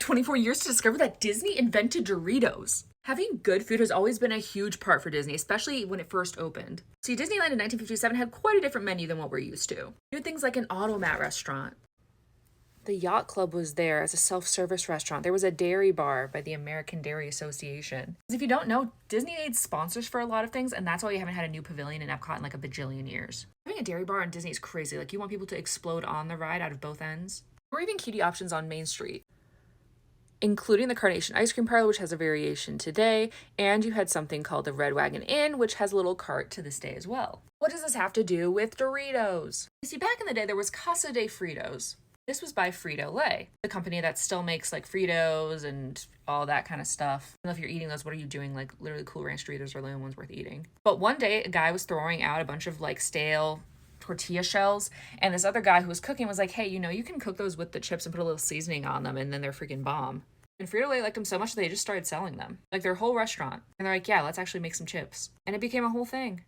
24 years to discover that Disney invented Doritos. Having good food has always been a huge part for Disney, especially when it first opened. See, Disneyland in 1957 had quite a different menu than what we're used to. You had things like an automat restaurant. The Yacht Club was there as a self-service restaurant. There was a dairy bar by the American Dairy Association. If you don't know, Disney needs sponsors for a lot of things, and that's why you haven't had a new pavilion in Epcot in like a bajillion years. Having a dairy bar on Disney is crazy. Like, you want people to explode on the ride out of both ends. Or even cutie options on Main Street, including the Carnation Ice Cream Parlor, which has a variation today, and you had something called the Red Wagon Inn, which has a little cart to this day as well. What does this have to do with Doritos? You see, back in the day, there was Casa de Fritos. This was by Frito-Lay, the company that still makes like Fritos and all that kind of stuff. I don't know if you're eating those, what are you doing? Like, literally Cool Ranch Doritos are the only ones worth eating. But one day, a guy was throwing out a bunch of like stale tortilla shells, and this other guy who was cooking was like, hey, you know, you can cook those with the chips and put a little seasoning on them, and then they're freaking bomb. And Frito-Lay liked them so much that they just started selling them, like their whole restaurant. And they're like, yeah, let's actually make some chips. And it became a whole thing.